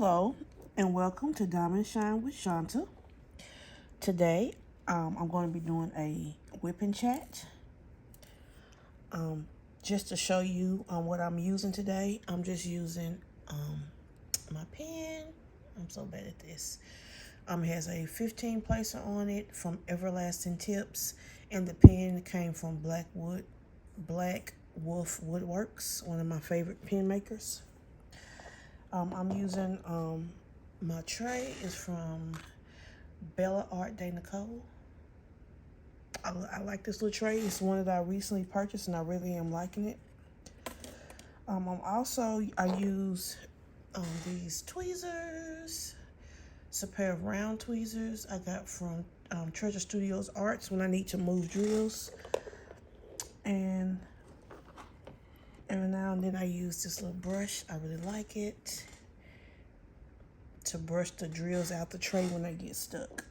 Hello and welcome to Diamond Shine with Shanta. Today, I'm going to be doing a whipping chat. Just to show you what I'm using today, I'm just using my pen. I'm so bad at this. It has a 15 placer on it from Everlasting Tips, and the pen came from Black Wolf Woodworks, one of my favorite pen makers. I'm using my tray is from Bella Art de Nicole. I like this little tray. It's one that I recently purchased and I really am liking it. I use these tweezers. It's a pair of round tweezers I got from Treasure Studios Arts when I need to move drills. And every now and then I use this little brush. I really like it to brush the drills out the tray when they get stuck.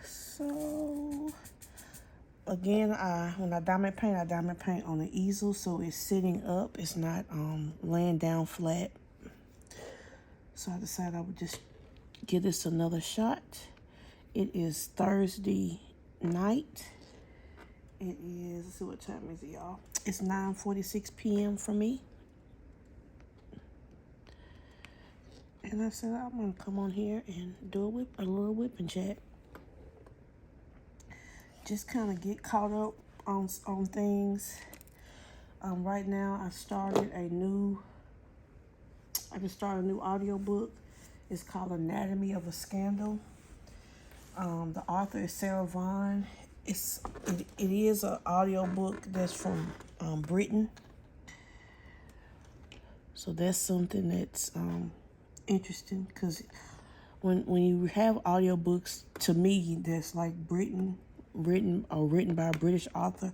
So again, when I diamond paint on the easel, so it's sitting up. It's not laying down flat. So I decided I would just give this another shot. It is Thursday night. It is, let's see what time is it, y'all. It's 9:46 p.m. for me. And I said I'm gonna come on here and do a little whipping chat. Just kind of get caught up on things. Right now I just started a new audio book. It's called Anatomy of a Scandal. The author is Sarah Vaughan. It is an audio book that's from Britain. So that's something that's interesting, because when you have audiobooks, to me, that's like written by a British author,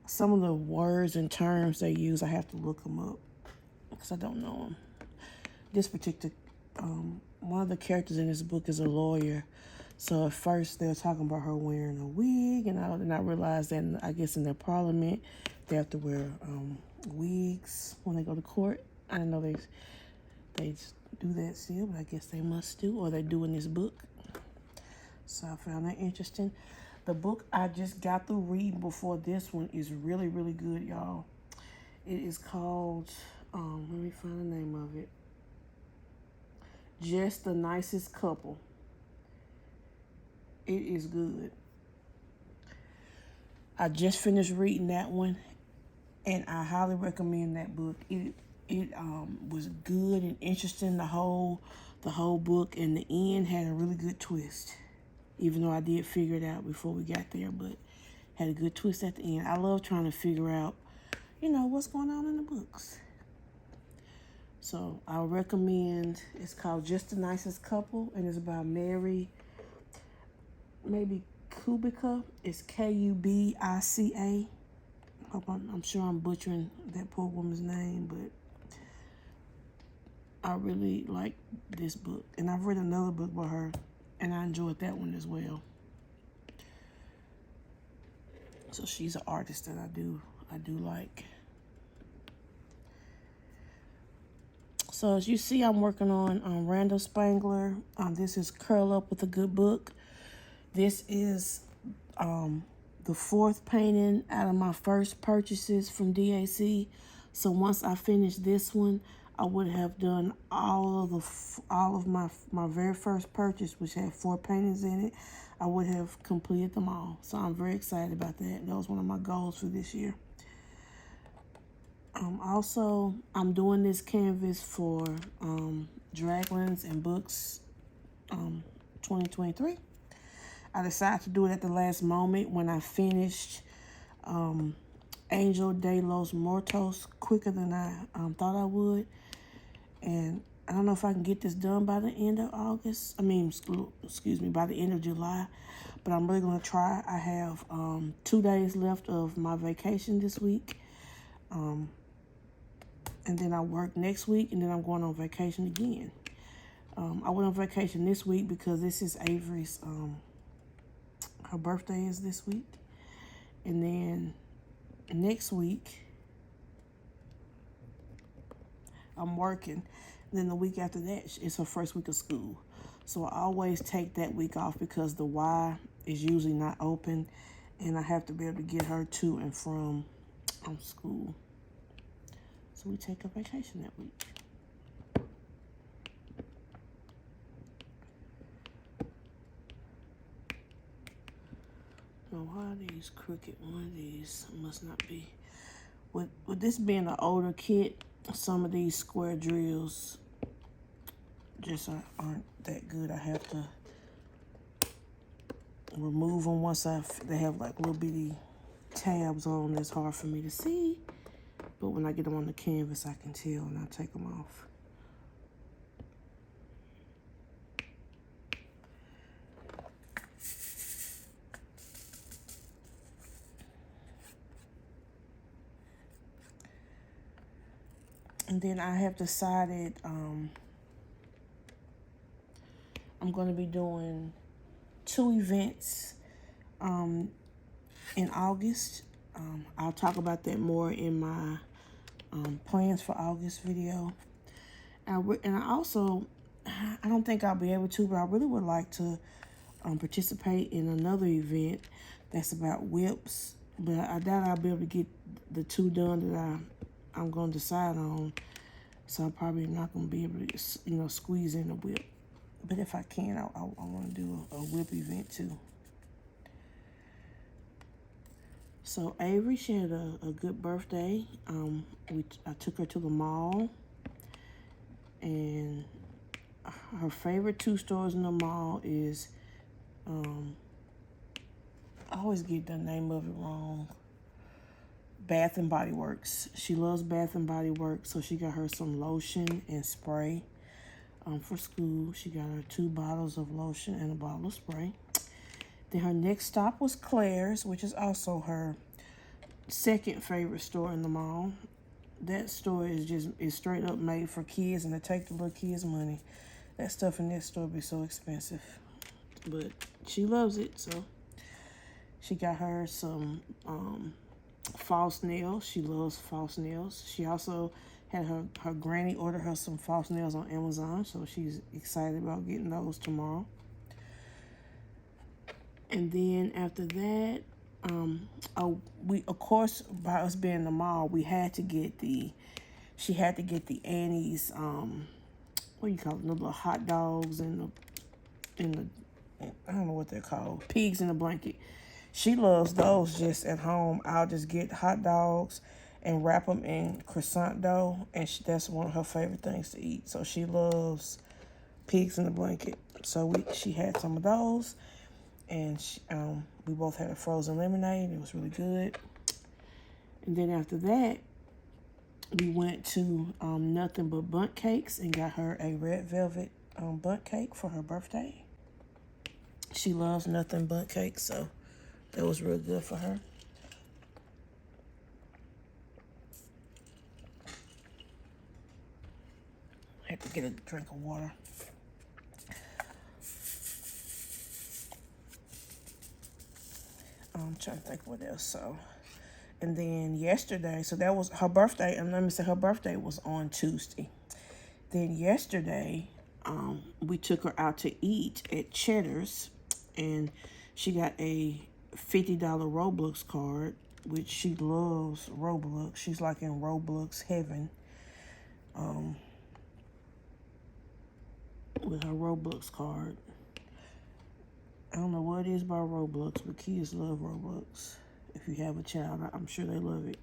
some of the words and terms they use, I have to look them up because I don't know them. This particular, one of the characters in this book is a lawyer. So at first they were talking about her wearing a wig, and I did not realize that, I guess in their parliament, they have to wear wigs when they go to court. I didn't know they do that still, but I guess they must do, or they do in this book. So I found that interesting. The book I just got through reading before this one is really, really good, y'all. It is called, let me find the name of it. Just the Nicest Couple. It is good. I just finished reading that one, and I highly recommend that book. It was good and interesting, the whole book, and the end had a really good twist. Even though I did figure it out before we got there, but had a good twist at the end. I love trying to figure out, what's going on in the books. So I recommend, it's called Just the Nicest Couple, and it's about Mary, maybe Kubica. It's Kubica. I'm sure I'm butchering that poor woman's name, but I really like this book. And I've read another book by her, and I enjoyed that one as well. So she's an artist that I do like. So as you see, I'm working on Randall Spangler. This is Curl Up with a Good Book. This is the fourth painting out of my first purchases from DAC. So once I finish this one, I would have done all of my very first purchase, which had 4 paintings in it. I would have completed them all. So I'm very excited about that. That was one of my goals for this year. Also, I'm doing this canvas for Dragons and Books 2023. I decided to do it at the last moment when I finished Angel de los Muertos quicker than I thought I would. And I don't know if I can get this done by the end of August. By the end of July. But I'm really going to try. I have 2 days left of my vacation this week. And then I work next week, and then I'm going on vacation again. I went on vacation this week because this is Avery's, her birthday is this week. And then next week, I'm working. And then the week after that is her first week of school. So I always take that week off because the Y is usually not open, and I have to be able to get her to and from school. So we take a vacation that week. Now, why are these crooked? One of these must not be. With this being an older kit, some of these square drills just aren't that good. I have to remove them once they have like little bitty tabs on. That's hard for me to see. But when I get them on the canvas, I can tell, and I take them off. And then I have decided I'm going to be doing 2 events in August. I'll talk about that more in my plans for August video. And I also, I don't think I'll be able to, but I really would like to participate in another event that's about WIPs. But I doubt I'll be able to get the 2 done that I'm going to decide on. So I'm probably not going to be able to, squeeze in a WIP. But if I can, I want to do a WIP event too. So Avery, she had a good birthday. I took her to the mall, and her favorite 2 stores in the mall is, I always get the name of it wrong, Bath and Body Works. She loves Bath and Body Works, so she got her some lotion and spray for school. She got her 2 bottles of lotion and a bottle of spray. Then her next stop was Claire's, which is also her second favorite store in the mall. That store is straight up made for kids, and to take the little kids' money. That stuff in that store be so expensive, but she loves it. So she got her some false nails. She loves false nails. She also had her granny order her some false nails on Amazon, so she's excited about getting those tomorrow. And then after that, we, of course, by us being in the mall, she had to get the Annie's, what do you call it, the little hot dogs in the, I don't know what they're called, pigs in a blanket. She loves those just at home. I'll just get hot dogs and wrap them in croissant dough, and that's one of her favorite things to eat. So she loves pigs in a blanket. So she had some of those, and we both had a frozen lemonade. It was really good. And then after that, we went to Nothing But Bundt Cakes and got her a red velvet bundt cake for her birthday. She loves Nothing Bundt Cakes, so that was real good for her. I had to get a drink of water. I'm trying to think what else. So, and then yesterday, so that was her birthday. And let me say, her birthday was on Tuesday. Then yesterday, we took her out to eat at Cheddar's, and she got a $50 Roblox card, which she loves Roblox. She's like in Roblox heaven. With her Roblox card. I don't know what it is about Roblox, but kids love Roblox. If you have a child, I'm sure they love it.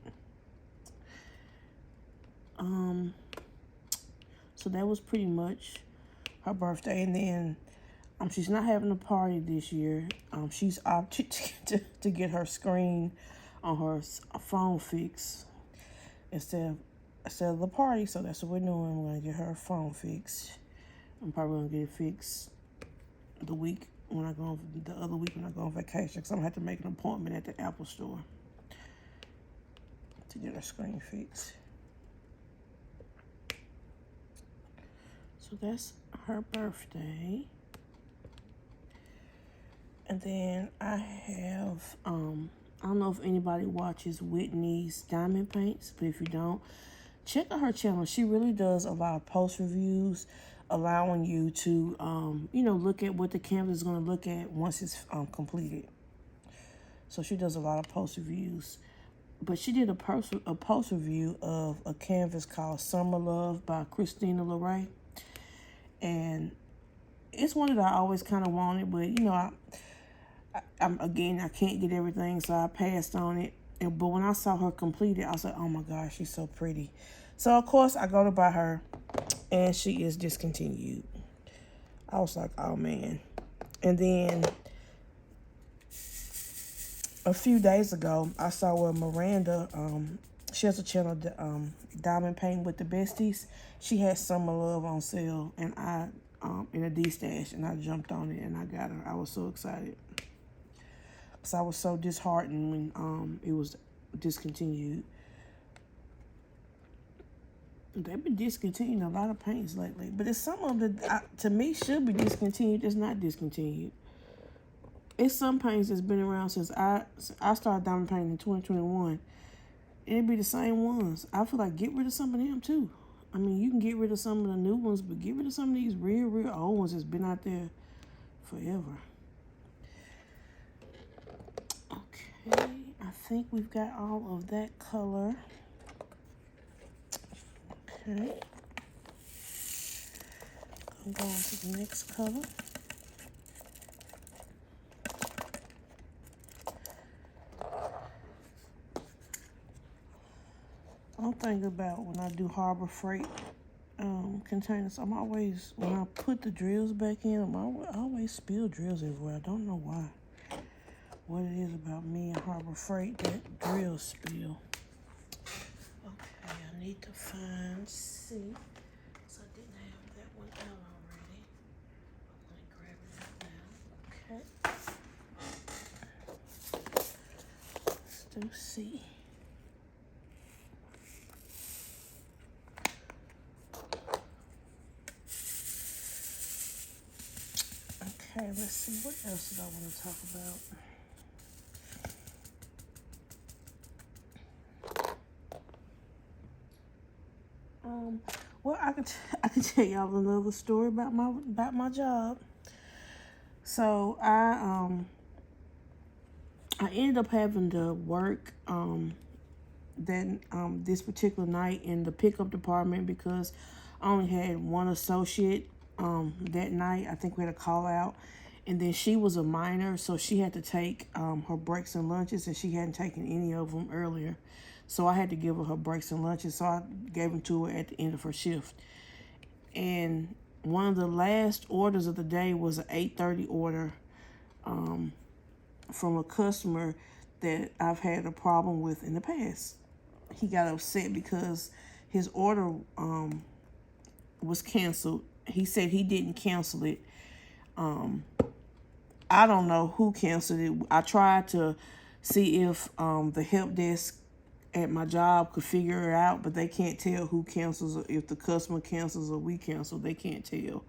So that was pretty much her birthday. And then she's not having a party this year. She's opted to get her screen on her phone fixed instead of the party. So that's what we're doing. We're going to get her phone fixed. I'm probably going to get it fixed the other week when I go on vacation, because I'm going to have to make an appointment at the Apple store to get her screen fixed. So that's her birthday. And then I have, I don't know if anybody watches Whitney's Diamond Paints, but if you don't, check out her channel. She really does a lot of post reviews, allowing you to, look at what the canvas is going to look at once it's completed. So she does a lot of post reviews. But she did a post review of a canvas called Summer Love by Christina LeRae. And it's one that I always kind of wanted, but, I can't get everything, so I passed on it. But when I saw her complete it, I was like, oh my gosh, she's so pretty. So, of course, I go to buy her, and she is discontinued. I was like, oh, man. And then a few days ago, I saw where Miranda, she has a channel, Diamond Painting with the Besties. She had Summer Love on sale, and I, in a D-stash, and I jumped on it, and I got her. I was so excited. Because I was so disheartened when it was discontinued. They've been discontinuing a lot of paints lately. But it's some of them that, to me, should be discontinued. It's not discontinued. It's some paints that's been around since I started diamond painting in 2021. It'd be the same ones. I feel like get rid of some of them, too. I mean, you can get rid of some of the new ones, but get rid of some of these real old ones that's been out there forever. Okay, I think we've got all of that color. Okay. I'm going to the next color. I'm thinking about when I do Harbor Freight containers, I'm always, when I put the drills back in, I always spill drills everywhere. I don't know why. What it is about me and Harbor Freight, that drill spill. Okay, I need to find C, because I didn't have that one out already. I'm going to grab it out now. Okay. Let's do C. Okay, let's see, what else did I want to talk about? Well, I can tell y'all another story about my job. So I ended up having to work this particular night in the pickup department because I only had one associate that night. I think we had a call out, and then she was a minor, so she had to take her breaks and lunches, and she hadn't taken any of them earlier. So I had to give her breaks and lunches, so I gave them to her at the end of her shift. And one of the last orders of the day was an 8:30 order from a customer that I've had a problem with in the past. He got upset because his order was canceled. He said he didn't cancel it. I don't know who canceled it. I tried to see if the help desk at my job could figure it out, but they can't tell who cancels, or if the customer cancels or we cancel. They can't tell.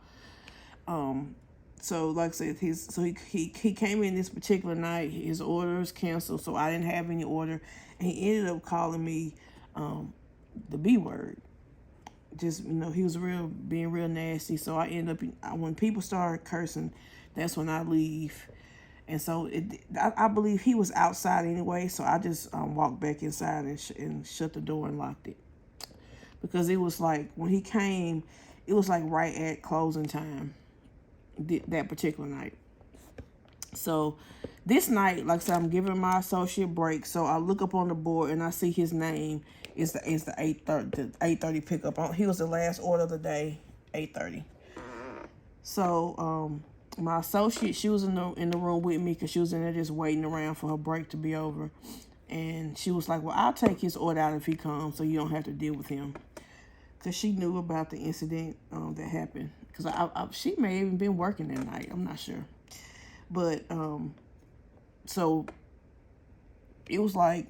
So like I said, he came in this particular night. His order is canceled, so I didn't have any order, and he ended up calling me the B word. Just, he was being real nasty. So I end up, when people start cursing, that's when I leave. And so I believe he was outside anyway, so I just walked back inside and shut the door and locked it. Because it was like, when he came, it was like right at closing time that particular night. So this night, like I said, I'm giving my associate break, so I look up on the board and I see his name is the 8:30 pickup. He was the last order of the day, 8:30. So my associate, she was in the room with me because she was in there just waiting around for her break to be over. And she was like, well, I'll take his order out if he comes so you don't have to deal with him. Because she knew about the incident that happened. Because she may have even been working that night. I'm not sure. But, so it was like,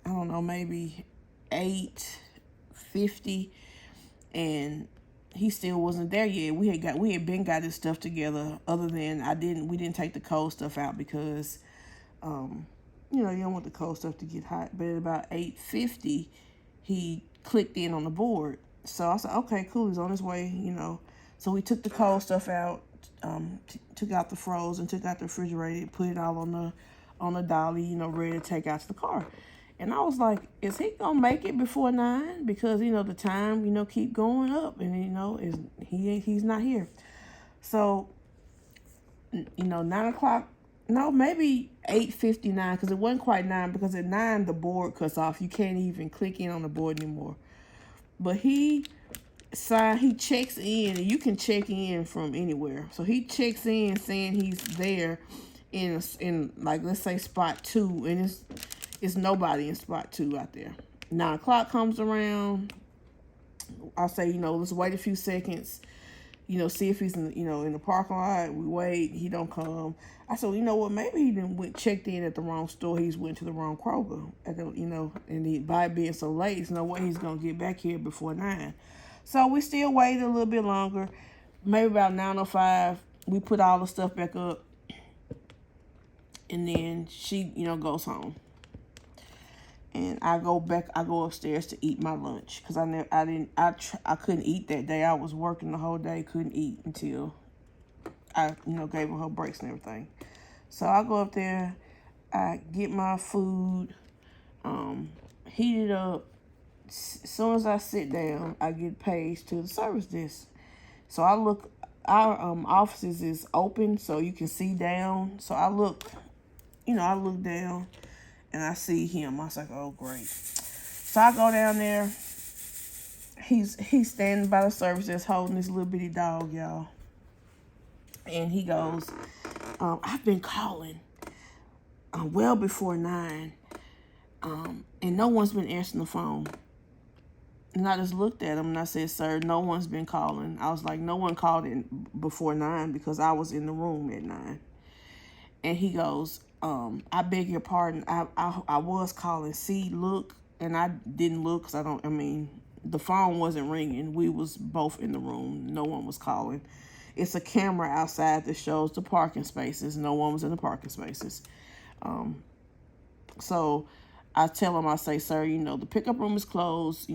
I don't know, maybe 8:50. And he still wasn't there yet. We had been got his stuff together. Other than we didn't take the cold stuff out because, you don't want the cold stuff to get hot. But at about 8:50, he clicked in on the board. So I said, okay, cool, he's on his way, So we took the cold stuff out, took out the frozen, took out the refrigerator, put it all on the dolly, ready to take out to the car. And I was like, is he gonna make it before 9? Because the time keep going up, and he's not here. So 9 o'clock. No, maybe 8:59, because it wasn't quite 9, because at 9 the board cuts off. You can't even click in on the board anymore. But he checks in, and you can check in from anywhere. So he checks in saying he's there in like, let's say spot 2, and it's nobody in spot 2 out there. 9 o'clock comes around. I'll say, let's wait a few seconds. See if he's in the parking lot. We wait. He don't come. I said, you know what? Maybe he didn't checked in at the wrong store. He's went to the wrong Kroger. And by being so late, there's no way he's gonna get back here before 9. So we still waited a little bit longer. Maybe about 9:05, we put all the stuff back up, and then she goes home. And I go upstairs to eat my lunch, because I couldn't eat that day. I was working the whole day, couldn't eat until I gave her breaks and everything. So I go up there, I get my food, heat it up. As soon as I sit down, I get paged to the service desk. So I look, our offices is open, so you can see down. So I look down, and I see him. I was like, oh, great. So I go down there. He's standing by the service desk holding this little bitty dog, y'all. And he goes, I've been calling well before 9, and no one's been answering the phone. And I just looked at him, and I said, sir, no one's been calling. I was like, no one called in before 9, because I was in the room at 9. And he goes, I beg your pardon. I was calling. See, look. And I didn't look, because the phone wasn't ringing. We was both in the room. No one was calling. It's a camera outside that shows the parking spaces. No one was in the parking spaces. So I tell him, I say, sir, the pickup room is closed.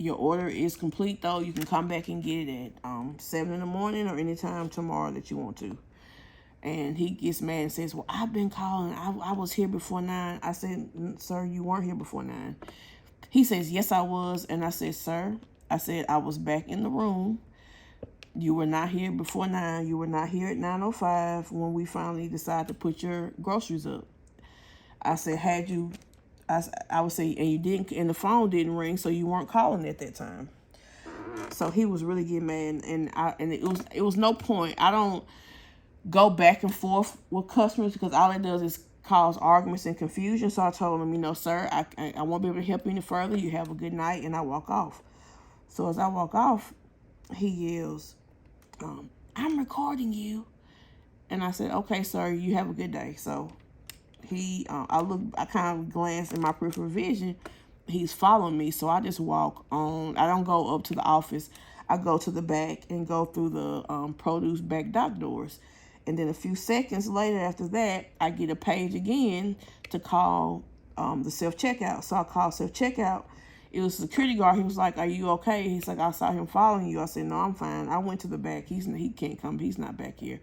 Your order is complete, though. You can come back and get it at 7 in the morning or anytime tomorrow that you want to. And he gets mad and says, well, I've been calling. I was here before 9. I said, sir, you weren't here before 9. He says, yes, I was. And I said, sir, I was back in the room. You were not here before 9. You were not here at 9:05 when we finally decided to put your groceries up. I said, I would say, and you didn't, and the phone didn't ring, so you weren't calling at that time. So he was really getting mad, and it was no point. I don't go back and forth with customers, because all it does is cause arguments and confusion. So I told him, sir, I won't be able to help you any further. You have a good night, and I walk off. So as I walk off, he yells, I'm recording you. And I said, okay, sir, you have a good day. So I kind of glanced in my peripheral vision. He's following me. So I just walk on. I don't go up to the office. I go to the back and go through the produce back dock doors. And then a few seconds later after that, I get a page again to call the self-checkout. So I called self-checkout. It was a security guard. He was like, are you okay? He's like, I saw him following you. I said, no, I'm fine. I went to the back. He can't come. He's not back here.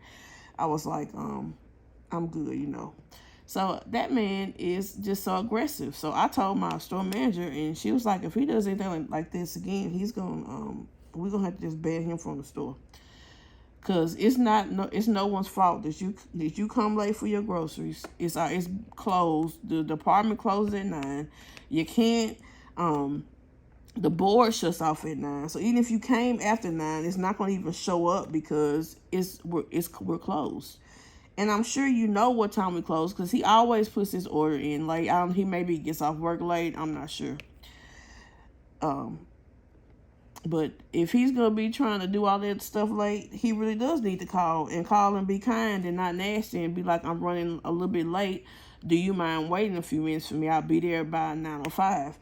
I was like, I'm good, So that man is just so aggressive. So I told my store manager, and she was like, if he does anything like this again, we're going to have to just ban him from the store. Because it's no one's fault that you come late for your groceries. It's closed. The department closes at 9. You can't, the board shuts off at 9. So even if you came after 9, it's not going to even show up, because we're closed. And I'm sure you know what time we close, because he always puts his order in late. He maybe gets off work late. I'm not sure. But if he's going to be trying to do all that stuff late, he really does need to call and be kind and not nasty, and be like, I'm running a little bit late. Do you mind waiting a few minutes for me? I'll be there by 9:05.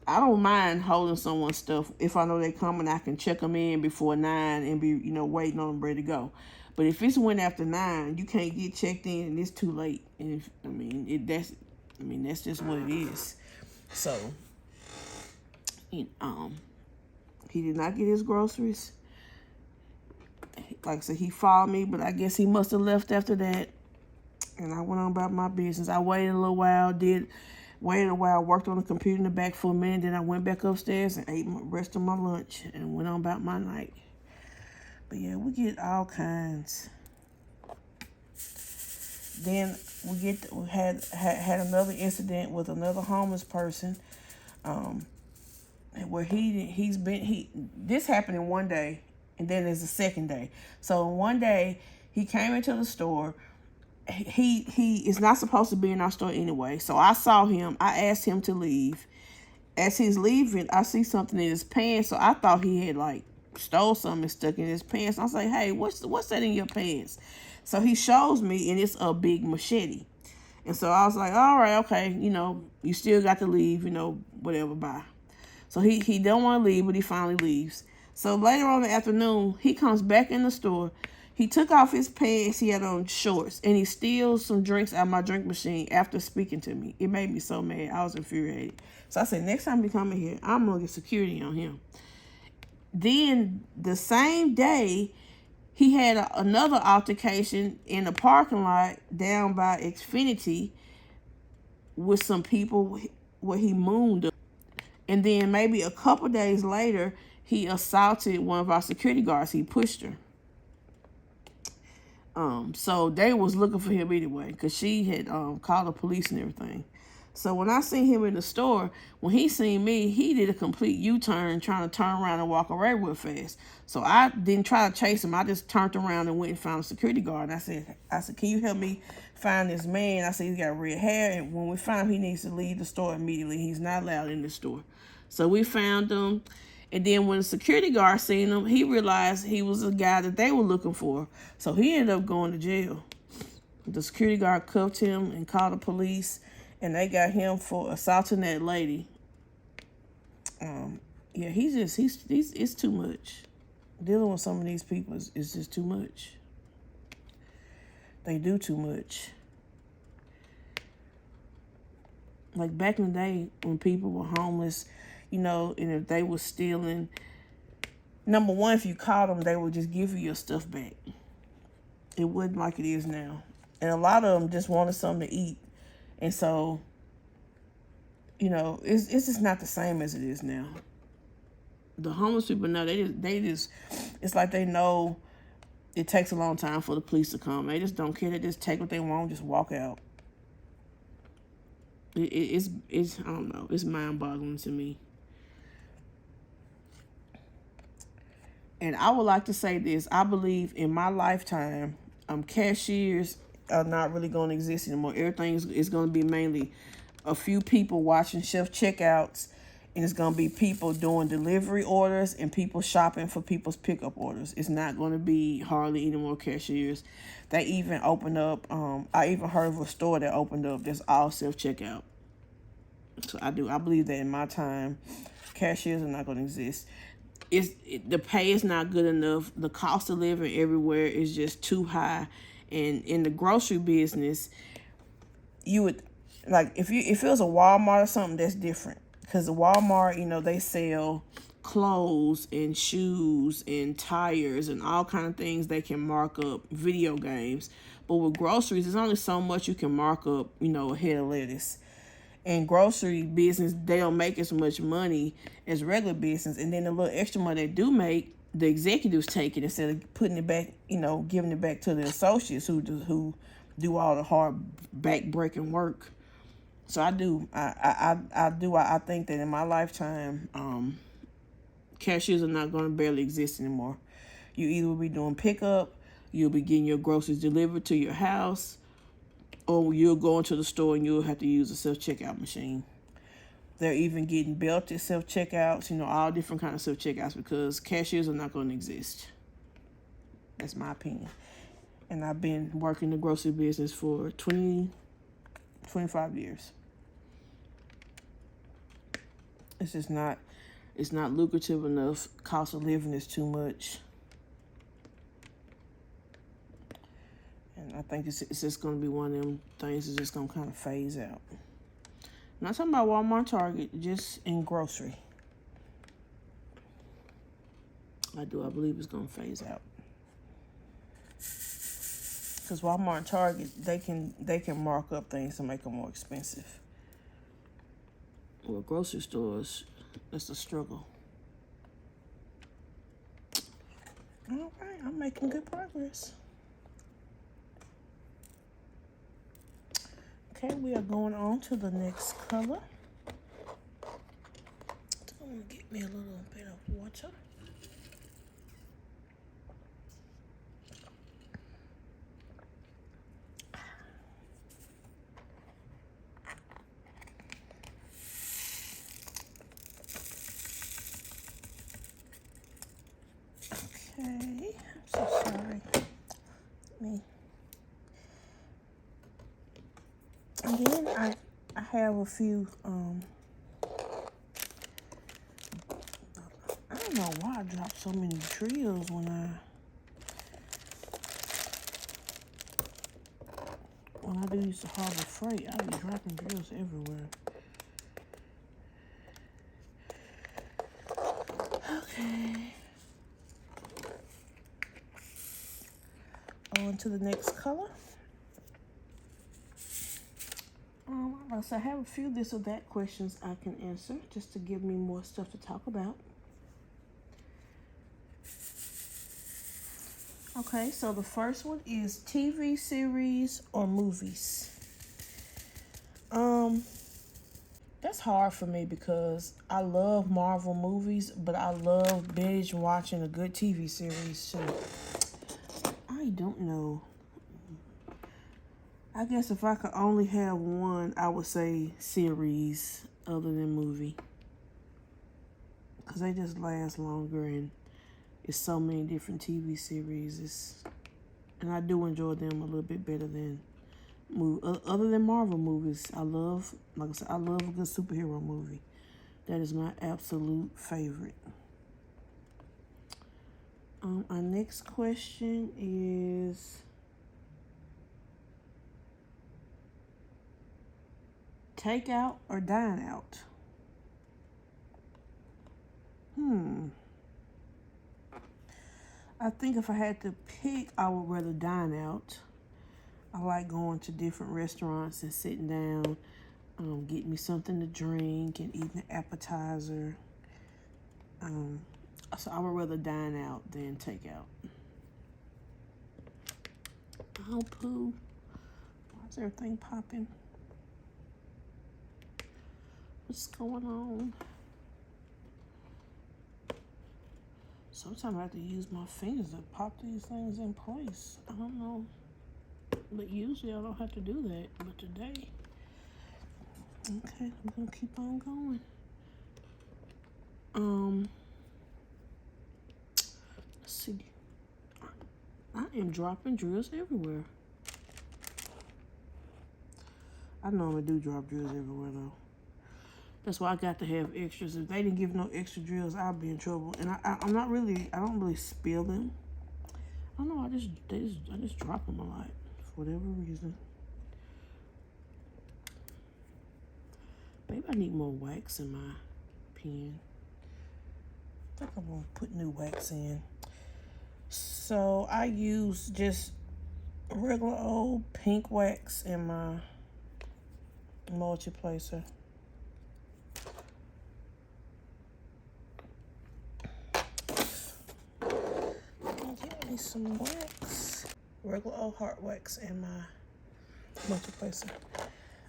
I don't mind holding someone's stuff if I know they're coming. I can check them in before 9 and be, waiting on them ready to go. But if it's went after 9, you can't get checked in, and it's too late. And that's just what it is. So He did not get his groceries. Like I said, he followed me, but I guess he must have left after that. And I went on about my business. I waited a little while, worked on the computer in the back for a minute. Then I went back upstairs and ate the rest of my lunch and went on about my night. But yeah, we get all kinds. Then we had another incident with another homeless person, where this happened in one day, and then there's a second day. So one day he came into the store. He is not supposed to be in our store anyway. So I saw him. I asked him to leave. As he's leaving, I see something in his pants. So I thought he had like stole something and stuck in his pants. I was like, hey, what's that in your pants? So he shows me, and it's a big machete. And so I was like, all right, okay, you still got to leave, whatever, bye. So he don't want to leave, but he finally leaves. So later on in the afternoon, he comes back in the store. He took off his pants. He had on shorts, and he steals some drinks out of my drink machine after speaking to me. It made me so mad. I was infuriated. So I said, next time he come in here, I'm going to get security on him. Then the same day, he had another altercation in the parking lot down by Xfinity with some people where he mooned them. And then maybe a couple days later, he assaulted one of our security guards. He pushed her. So they was looking for him anyway, because she had called the police and everything. So when I seen him in the store, when he seen me, he did a complete U-turn, trying to turn around and walk away real fast. So I didn't try to chase him. I just turned around and went and found a security guard. And I said, can you help me find this man? I said, he's got red hair, and when we find him, he needs to leave the store immediately. He's not allowed in the store. So we found him. And then when the security guard seen him, he realized he was the guy that they were looking for. So he ended up going to jail. The security guard cuffed him and called the police, and they got him for assaulting that lady. Yeah, it's too much. Dealing with some of these people is just too much. They do too much. Like back in the day when people were homeless, and if they were stealing, number one, if you caught them, they would just give you your stuff back. It wasn't like it is now. And a lot of them just wanted something to eat. And so, it's just not the same as it is now. The homeless people now, they just, it's like they know it takes a long time for the police to come. They just don't care. They just take what they want, just walk out. It's I don't know. It's mind-boggling to me. And I would like to say this. I believe in my lifetime, cashiers are not really going to exist anymore. Everything is going to be mainly a few people watching self-checkouts, and it's going to be people doing delivery orders and people shopping for people's pickup orders. It's not going to be hardly any more cashiers. They even opened up, I even heard of a store that opened up that's all self-checkout. So I believe that in my time, cashiers are not going to exist. The pay is not good enough. The cost of living everywhere is just too high. And in the grocery business, you would, like, if it was a Walmart or something, that's different. Because the Walmart, they sell clothes and shoes and tires and all kind of things they can mark up, video games. But with groceries, there's only so much you can mark up, a head of lettuce. In grocery business, they don't make as much money as regular business. And then the little extra money they do make, the executives take it instead of putting it back, giving it back to the associates who do all the hard back-breaking work. So I think that in my lifetime, cashiers are not going to barely exist anymore. You either will be doing pickup, you'll be getting your groceries delivered to your house, or you'll go into the store and you'll have to use a self-checkout machine. They're even getting belted self-checkouts, all different kinds of self-checkouts, because cashiers are not going to exist. That's my opinion. And I've been working the grocery business for 25 years. It's just not lucrative enough. Cost of living is too much. And I think it's just going to be one of them things that's just going to kind of phase out. I'm not talking about Walmart, Target, just in grocery. I do. I believe it's gonna phase out. Because Walmart and Target, they can mark up things to make them more expensive. Well, grocery stores, it's a struggle. All right, I'm making good progress. Okay, we are going on to the next color. I'm gonna get me a little bit of water. Okay, I'm so sorry. Me. And then I have a few I don't know why I dropped so many drills when I do use the Harbor Freight. I be dropping drills everywhere. Okay. On to the next color. Like I said, I have a few this or that questions I can answer just to give me more stuff to talk about. Okay, so the first one is TV series or movies. That's hard for me because I love Marvel movies, but I love binge watching a good TV series too. I don't know. I guess if I could only have one, I would say series other than movie. Because they just last longer and it's so many different TV series. And I do enjoy them a little bit better than other than Marvel movies. I love, like I said, I love a good superhero movie. That is my absolute favorite. Our next question is take out or dine out? I think if I had to pick, I would rather dine out. I like going to different restaurants and sitting down, getting me something to drink and eating an appetizer. So I would rather dine out than take out. Oh, poo. Why is everything popping? What's going on? Sometimes I have to use my fingers to pop these things in place. I don't know. But usually I don't have to do that. But today, okay, I'm gonna keep on going. Let's see. I am dropping drills everywhere. I normally do drop drills everywhere though. That's why I got to have extras. If they didn't give no extra drills, I'll be in trouble. And I don't really spill them. I don't know, I just drop them a lot for whatever reason. Maybe I need more wax in my pen. I think I'm gonna put new wax in. So I use just regular old pink wax in my multi-placer. Get me some wax. Regular old hard wax in my multi-placer.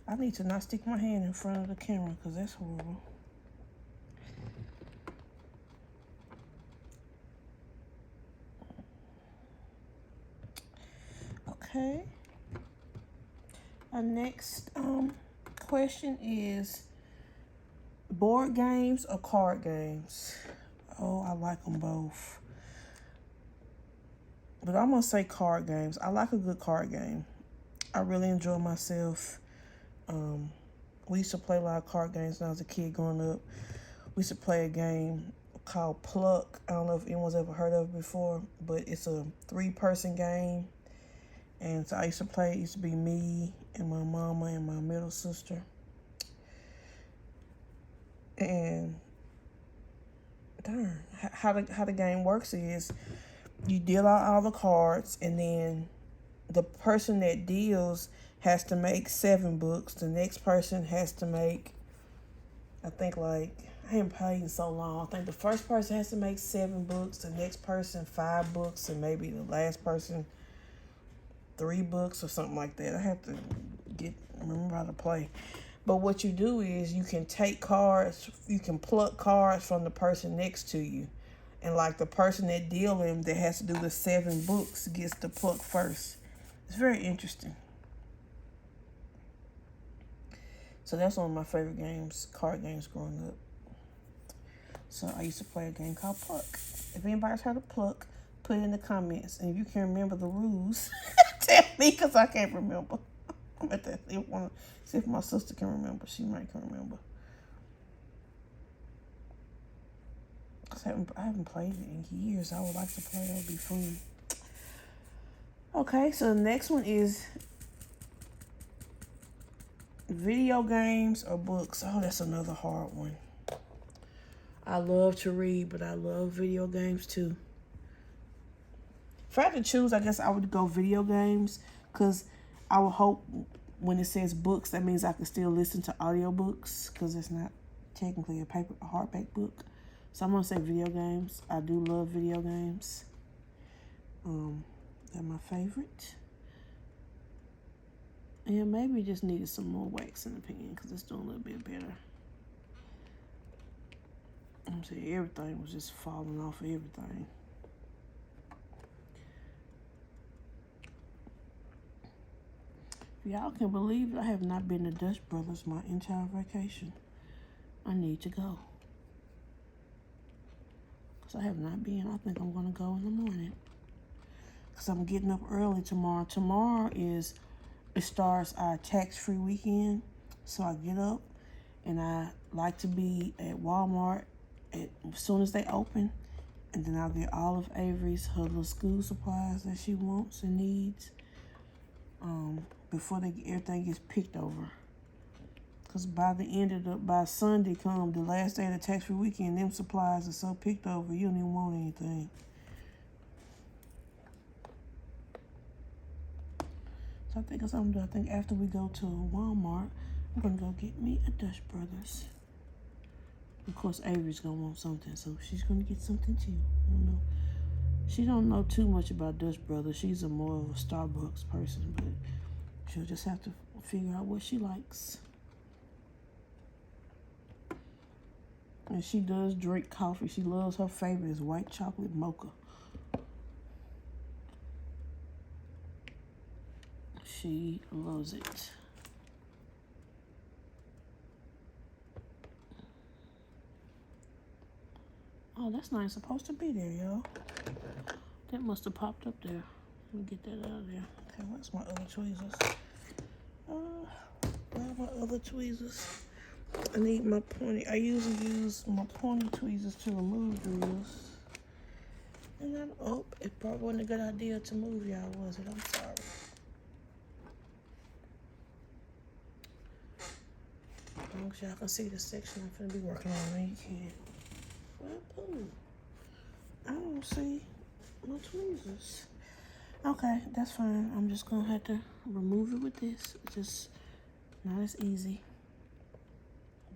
I need to not stick my hand in front of the camera because that's horrible. Okay. Our next question is board games or card games? Oh, I like them both. But I'm going to say card games. I like a good card game. I really enjoy myself. We used to play a lot of card games when I was a kid growing up. We used to play a game called Pluck. I don't know if anyone's ever heard of it before, but it's a 3-person game. And so I used to play, it used to be me and my mama and my middle sister. And darn, how the game works is you deal out all the cards, and then the person that deals has to make 7 books. The next person has to make, I think, like, I haven't played in so long. I think the first person has to make 7 books, the next person 5 books, and maybe the last person 3 books or something like that. I have to remember how to play. But what you do is you can take cards, you can pluck cards from the person next to you. And like the person that dealing that has to do the 7 books gets to pluck first. It's very interesting. So that's one of my favorite games, card games growing up. So I used to play a game called Pluck. If anybody's heard of Pluck, put it in the comments. And if you can remember the rules, tell me, because I can't remember. I'm at that. See if my sister can remember. She might can remember. Cause I haven't played it in years. I would like to play. That would be fun. Okay, so the next one is video games or books. Oh, that's another hard one. I love to read, but I love video games too. If I had to choose, I guess I would go video games, because I would hope when it says books, that means I can still listen to audiobooks, because it's not technically a hardback book. So I'm going to say video games. I do love video games. They're my favorite. And maybe just needed some more wax in the pen, because it's doing a little bit better. I'm saying everything was just falling off of everything. Y'all can believe it, I have not been to Dutch Brothers my entire vacation. I need to go. Because I have not been. I think I'm going to go in the morning. Because I'm getting up early tomorrow. Tomorrow it starts our tax-free weekend. So I get up and I like to be at Walmart as soon as they open. And then I'll get all of Avery's her little school supplies that she wants and needs. Before everything gets picked over. Because by Sunday come, the last day of the tax-free weekend, them supplies are so picked over, you don't even want anything. So I think it's something to do. I think after we go to Walmart, I'm going to go get me a Dutch Brothers. Of course, Avery's going to want something, so she's going to get something too. I don't know. She don't know too much about Dutch Brothers. She's more of a Starbucks person, but she'll just have to figure out what she likes. And she does drink coffee. She loves, her favorite is white chocolate mocha. She loves it. Oh, that's not supposed to be there, y'all. That must have popped up there. Let me get that out of there. Okay, where's my other tweezers? Where are my other tweezers? I need my pointy. I usually use my pointy tweezers to remove drills. And it probably wasn't a good idea to move y'all, was it? I'm sorry. As long as y'all can see the section I'm finna be working on, then you can. Well, I don't see my tweezers. Okay, that's fine. I'm just gonna have to remove it with this. It's just not as easy,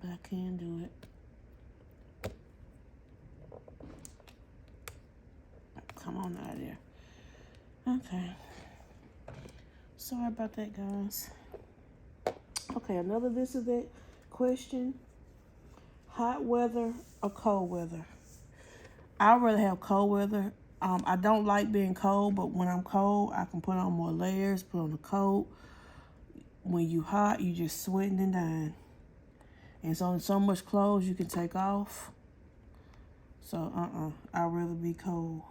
but I can do it. Come on out of there. Okay. Sorry about that, guys. Okay, another this or that question. Hot weather or cold weather? I'd rather have cold weather. I don't like being cold, but when I'm cold, I can put on more layers, put on a coat. When you hot, you just sweating and dying. And it's only so much clothes you can take off. So, I'd rather be cold.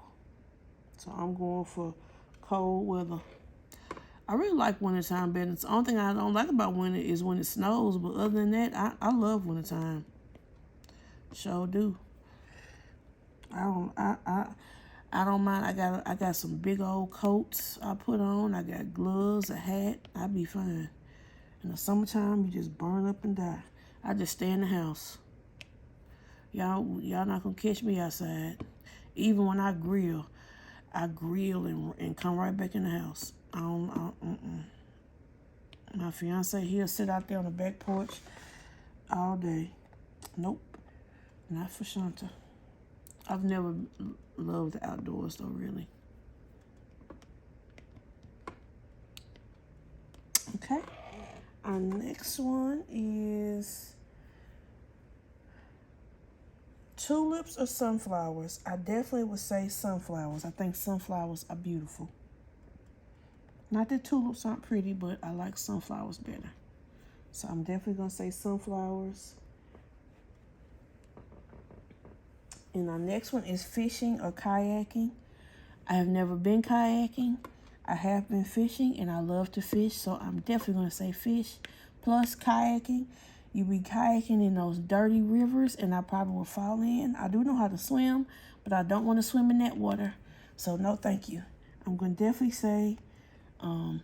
So I'm going for cold weather. I really like wintertime better. The only thing I don't like about winter is when it snows. But other than that, I love wintertime. Sure do. I don't mind. I got some big old coats I put on. I got gloves, a hat. I'd be fine. In the summertime, you just burn up and die. I just stay in the house. Y'all not gonna catch me outside. Even when I grill and come right back in the house. My fiance, he'll sit out there on the back porch all day. Nope, not for Shanta. I've never loved the outdoors though, really. Okay, our next one is tulips or sunflowers. I definitely would say sunflowers. I think sunflowers are beautiful. Not that tulips aren't pretty, but I like sunflowers better. So I'm definitely going to say sunflowers. And our next one is fishing or kayaking. I have never been kayaking. I have been fishing, and I love to fish, so I'm definitely going to say fish. Plus kayaking. You be kayaking in those dirty rivers, and I probably will fall in. I do know how to swim, but I don't want to swim in that water. So no, thank you. I'm going to definitely say, I'm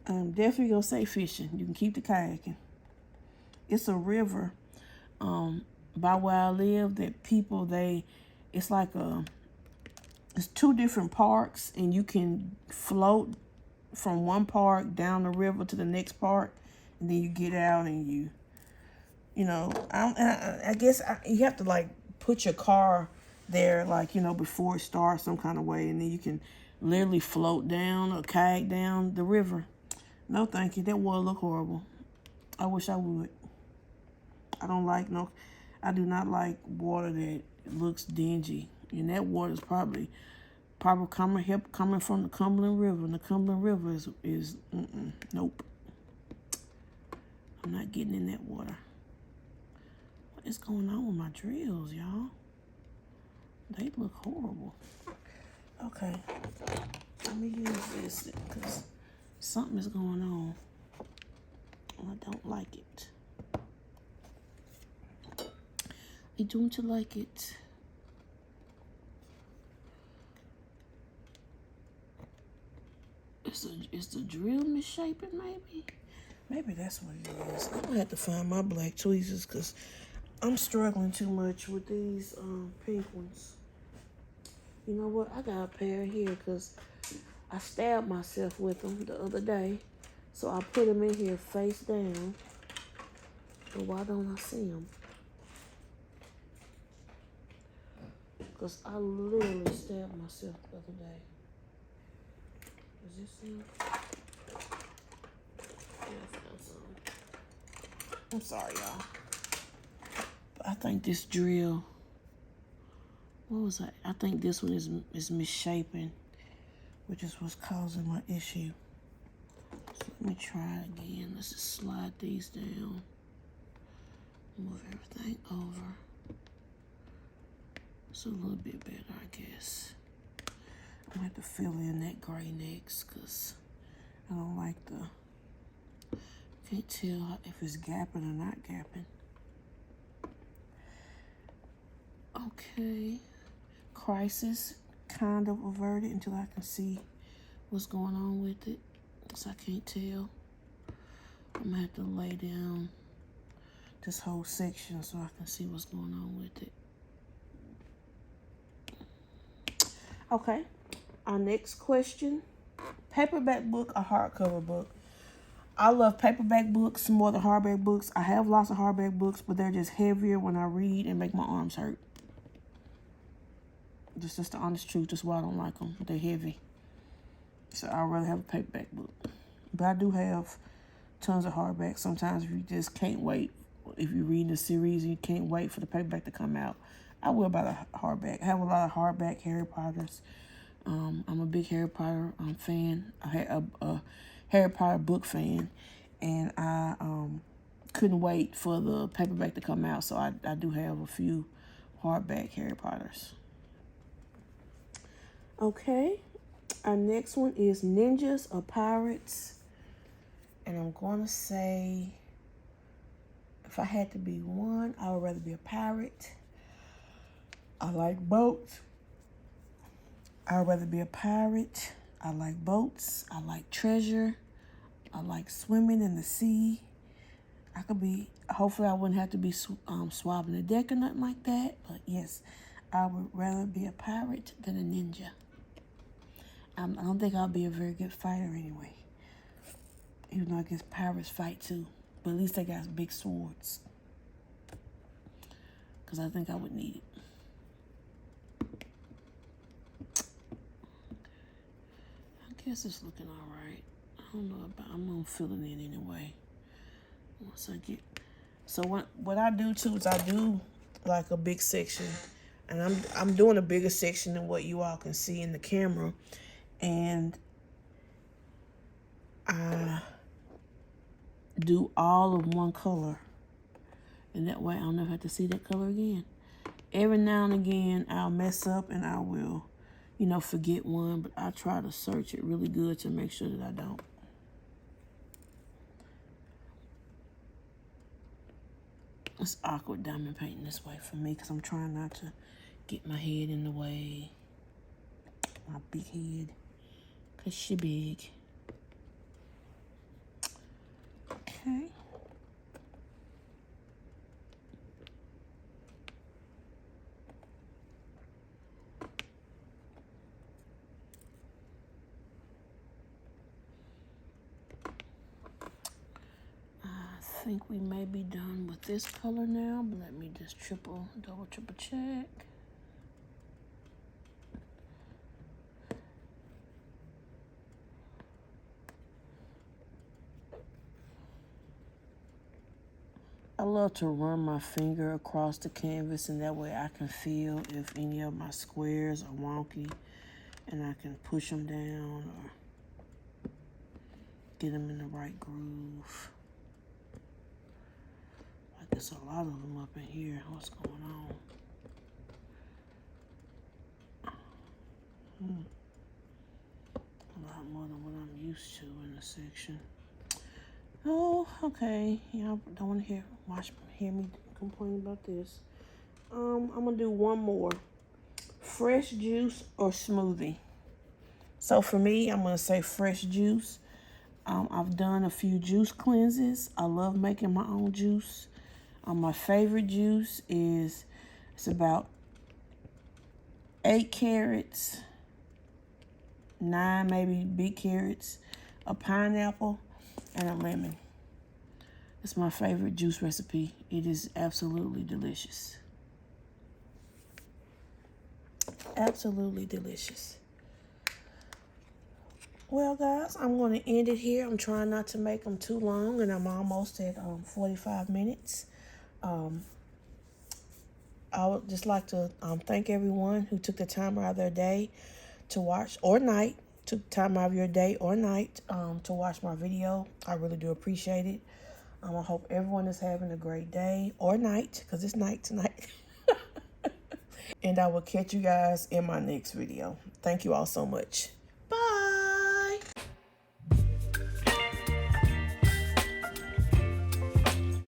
definitely going to say fishing. You can keep the kayaking. It's a river by where I live that people, it's like it's two different parks, and you can float from one park down the river to the next park, and then you get out and I guess you have to like put your car there, like, before it starts some kind of way, and then you can literally float down or kayak down the river. No, thank you. That water look horrible. I wish I would. I do not like water that looks dingy. And that water is probably coming from the Cumberland River. And the Cumberland River is nope. I'm not getting in that water. What is going on with my drills, y'all? They look horrible. Okay. Let me use this because something is going on. I don't like it. I don't like it. Is the drill misshapen, maybe? Maybe that's what it is. I'm gonna have to find my black tweezers because I'm struggling too much with these pink ones. You know what? I got a pair here because I stabbed myself with them the other day. So I put them in here face down. But why don't I see them? Because I literally stabbed myself the other day. Is this him? Yeah, I found some. I'm sorry, y'all. But I think this drill, what was that? I think this one is misshapen, which is what's causing my issue. So let me try it again. Let's just slide these down. Move everything over. It's a little bit better, I guess. I'm gonna have to fill in that gray next because I don't like can't tell if it's gapping or not gapping. Okay. Crisis kind of averted until I can see what's going on with it. So I can't tell. I'm gonna have to lay down this whole section so I can see what's going on with it. Okay, our next question, paperback book or hardcover book? I love paperback books more than hardback books. I have lots of hardback books, but they're just heavier when I read and make my arms hurt. That's just the honest truth. That's why I don't like them. They're heavy. So I'd rather have a paperback book. But I do have tons of hardbacks. Sometimes if you just can't wait, if you're reading a series and you can't wait for the paperback to come out, I will buy the hardback. I have a lot of hardback Harry Potters. I'm a big Harry Potter fan. I had a Harry Potter book fan, and I couldn't wait for the paperback to come out. So I do have a few hardback Harry Potters. Okay, our next one is ninjas or pirates, and I'm going to say, if I had to be one, I would rather be a pirate. I like boats. I would rather be a pirate. I like boats. I like treasure. I like swimming in the sea. I hopefully I wouldn't have to be swabbing the deck or nothing like that. But yes, I would rather be a pirate than a ninja. I don't think I'll be a very good fighter anyway. Even though I guess pirates fight too. But at least they got big swords. Because I think I would need it. I guess it's looking alright. I don't know about, I'm going to fill it in anyway. Once I get, so what I do too is I do like a big section. And I'm doing a bigger section than what you all can see in the camera. And I do all of one color. And that way I don't never have to see that color again. Every now and again I'll mess up and I will, forget one. But I try to search it really good to make sure that I don't. It's awkward diamond painting this way for me because I'm trying not to get my head in the way. My big head. Because she big. Okay. I think we may be done with this color now, but let me just triple check. I love to run my finger across the canvas, and that way I can feel if any of my squares are wonky, and I can push them down or get them in the right groove. Like there's a lot of them up in here. What's going on? A lot more than what I'm used to in the section. Oh, okay. Y'all don't want to hear me complain about this. I'm gonna do one more. Fresh juice or smoothie. So for me, I'm gonna say fresh juice. I've done a few juice cleanses. I love making my own juice. My favorite juice is it's about 8 carrots, 9 maybe big carrots, a pineapple, and a lemon. It's my favorite juice recipe. It is absolutely delicious. Absolutely delicious. Well, guys, I'm going to end it here. I'm trying not to make them too long, and I'm almost at 45 minutes. I would just like to thank everyone who took the time out of their day to watch, or night, took time out of your day or night to watch my video. I really do appreciate it. I hope everyone is having a great day or night, because it's night tonight. And I will catch you guys in my next video. Thank you all so much.